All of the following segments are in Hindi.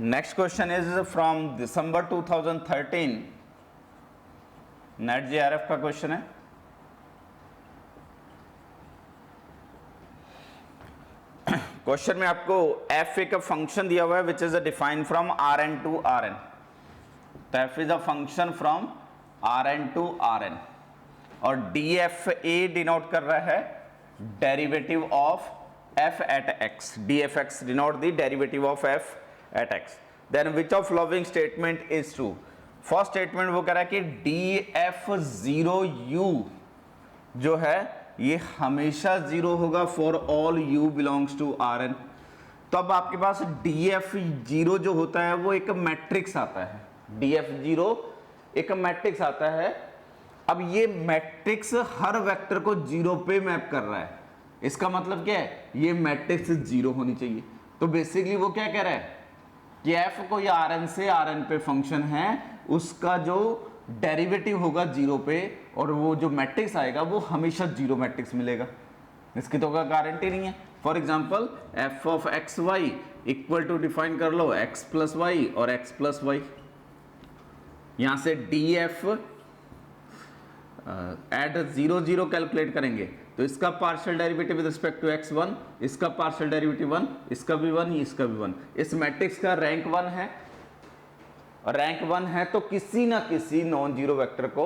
Next question is from December 2013, NET JRF का क्वेश्चन है। क्वेश्चन में आपको एफ एक फंक्शन दिया हुआ है which is defined from R N to R N. तो F is a function from R N to R N और डी एफ ए डिनोट कर रहा है derivative of F at X. D F X denote the derivative of F at X. Then which of following statement is true. First statement वो कह रहा है कि डी एफ जीरो यू जो है ये हमेशा जीरो होगा for all u belongs to R N. तो अब आपके पास डी एफ जीरो जो होता है वो एक मैट्रिक्स आता है। डी एफ जीरो एक मैट्रिक्स आता है। अब ये मैट्रिक्स हर वेक्टर को जीरो पे मैप कर रहा है। इसका मतलब क्या है, ये मैट्रिक्स जीरो होनी चाहिए। तो बेसिकली वो क्या कह रहा है कि एफ कोई आर एन से आर एन पे फंक्शन है, उसका जो डेरिवेटिव होगा जीरो पे और वो जो मैट्रिक्स आएगा वो हमेशा जीरो मैट्रिक्स मिलेगा। इसकी तो कोई गारंटी नहीं है। For example f of x y equal to define कर लो एक्स प्लस वाई और एक्स प्लस वाई। यहां से d f at zero zero calculate करेंगे तो इसका partial derivative with respect to x one, इसका पार्शियल डेरिवेटिव वन, इसका भी वन, इसका भी वन। इस मैट्रिक्स का रैंक वन है और रैंक वन है तो किसी ना किसी नॉन जीरो वेक्टर को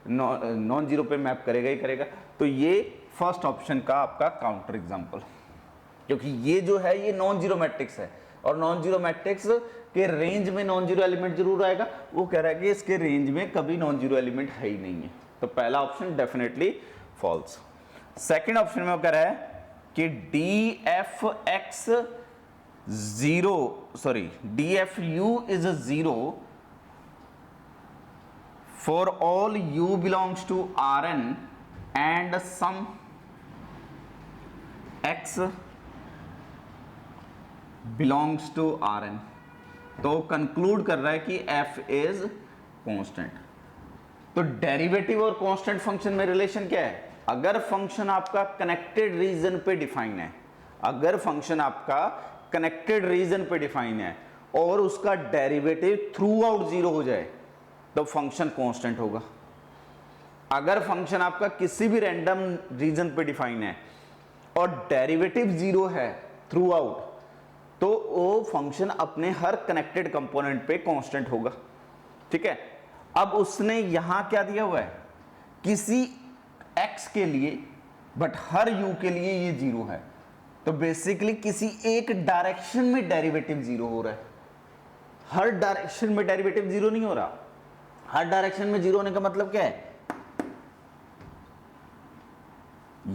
नॉन जीरो पे मैप करेगा ही करेगा। तो ये फर्स्ट ऑप्शन का आपका काउंटर एग्जांपल, क्योंकि ये जो है ये नॉन जीरो मैट्रिक्स है और नॉन जीरो मैट्रिक्स के रेंज में नॉन जीरो एलिमेंट जरूर आएगा। वो कह रहा है कि इसके रेंज में कभी नॉन जीरो एलिमेंट है ही नहीं है। तो पहला option definitely false. Second option में वो कह रहा है कि d F x zero sorry d f u is zero for all u belongs to R n and some x belongs to R N. तो कंक्लूड कर रहा है कि एफ इज कांस्टेंट। तो डेरिवेटिव और कांस्टेंट फंक्शन में रिलेशन क्या है। अगर फंक्शन आपका कनेक्टेड रीजन पे डिफाइन है, अगर फंक्शन आपका कनेक्टेड रीजन पे डिफाइन है और उसका डेरिवेटिव थ्रू आउट जीरो हो जाए तो फंक्शन कांस्टेंट होगा। अगर फंक्शन आपका किसी भी रैंडम रीजन पे डिफाइन है और डेरिवेटिव जीरो है थ्रू आउट तो वो फंक्शन अपने हर कनेक्टेड कंपोनेंट पे कांस्टेंट होगा। ठीक है। अब उसने यहां क्या दिया हुआ है, किसी x के लिए बट हर u के लिए ये जीरो है। तो बेसिकली किसी एक डायरेक्शन में डेरिवेटिव जीरो हो रहा है, हर डायरेक्शन में डेरिवेटिव जीरो नहीं हो रहा। हर डायरेक्शन में जीरो होने का मतलब क्या है,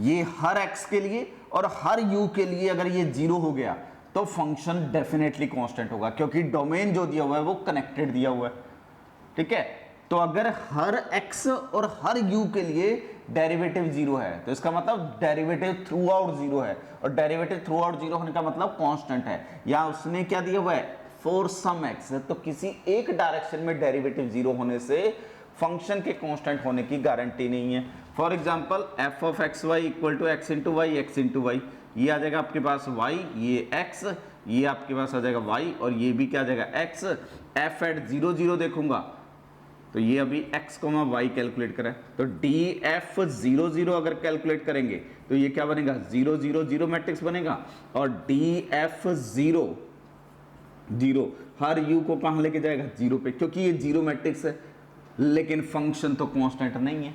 ये हर x के लिए और हर u के लिए अगर ये जीरो हो गया तो फंक्शन डेफिनेटली कांस्टेंट होगा, क्योंकि डोमेन जो दिया हुआ है वो कनेक्टेड दिया हुआ है। ठीक है। तो अगर हर x और हर u के लिए डेरिवेटिव जीरो है तो इसका मतलब डेरिवेटिव थ्रू आउट जीरो है और डेरिवेटिव थ्रू आउट जीरो होने का मतलब कांस्टेंट है। या उसने क्या दिया हुआ है, फॉर सम x। तो किसी एक डायरेक्शन में डेरिवेटिव जीरो होने से फंक्शन के कांस्टेंट होने की गारंटी नहीं है। For example f of x y equal to x into y, x into y, ये आ जाएगा आपके पास y, ये x, ये आपके पास आ जाएगा y और ये भी क्या आ जाएगा x। F at zero zero देखूंगा तो ये अभी x कोमा y कैलकुलेट करें तो डी एफ जीरो जीरो अगर कैलकुलेट करेंगे तो ये क्या बनेगा, जीरो जीरो जीरो मैट्रिक्स बनेगा। और डी एफ जीरो जीरो हर u को कहां लेके जाएगा, जीरो पे, क्योंकि ये जीरो मैट्रिक्स है लेकिन फंक्शन तो कांस्टेंट नहीं है।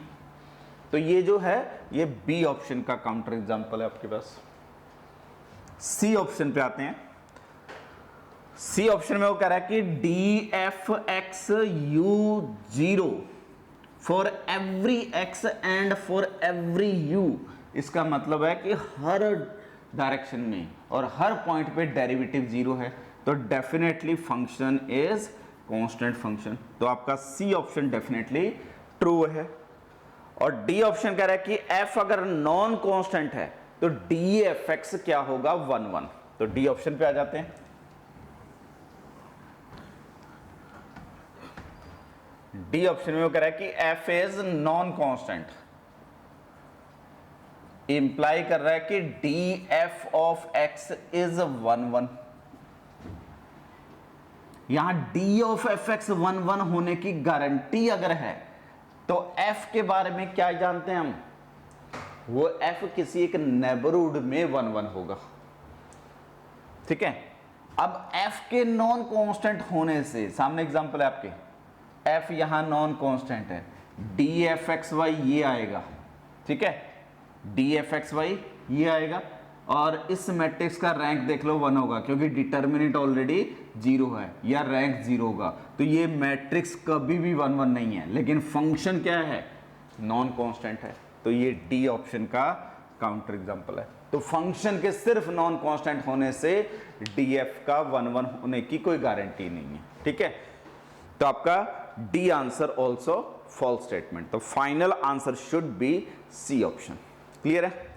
तो ये जो है ये बी ऑप्शन का काउंटर एग्जांपल है आपके पास। सी ऑप्शन पे आते हैं। सी ऑप्शन में वो कह रहा है कि d F x you zero for every x and for every you. इसका मतलब है कि हर डायरेक्शन में और हर पॉइंट पे डेरिवेटिव जीरो है तो definitely function is constant function. तो आपका सी ऑप्शन डेफिनेटली ट्रू है। और डी ऑप्शन कह रहा है कि एफ अगर नॉन कांस्टेंट है तो डी एफ एक्स क्या होगा, वन वन। तो डी ऑप्शन पे आ जाते हैं। डी ऑप्शन में वो कह रहा है कि f is non constant, imply कर रहा है कि d F of x is one one. यहां डी ऑफ एफ एक्स 1 1 होने की गारंटी अगर है तो एफ के बारे में क्या जानते हैं हम, वो एफ किसी एक नेबरहुड में 1 1 होगा। ठीक है, अब एफ के नॉन कांस्टेंट होने से, सामने एग्जांपल है आपके, एफ यहां नॉन कांस्टेंट है, डी एफ एक्स वाई ये आएगा। ठीक है, डी एफ एक्स वाई ये आएगा, और इस मैट्रिक्स का रैंक देख लो 1 होगा क्योंकि डिटर्मिनेंट ऑलरेडी 0 है या रैंक 0 होगा, तो ये मैट्रिक्स कभी भी 1 1 नहीं है, लेकिन फंक्शन क्या है, नॉन कांस्टेंट है, तो ये डी ऑप्शन का काउंटर एग्जांपल है। तो फंक्शन के सिर्फ नॉन कांस्टेंट होने से डीएफ का 1 1 होने की कोई गारंटी नहीं है। ठीक है, तो आपका D answer also false statement, तो final answer should be C option. Clear है?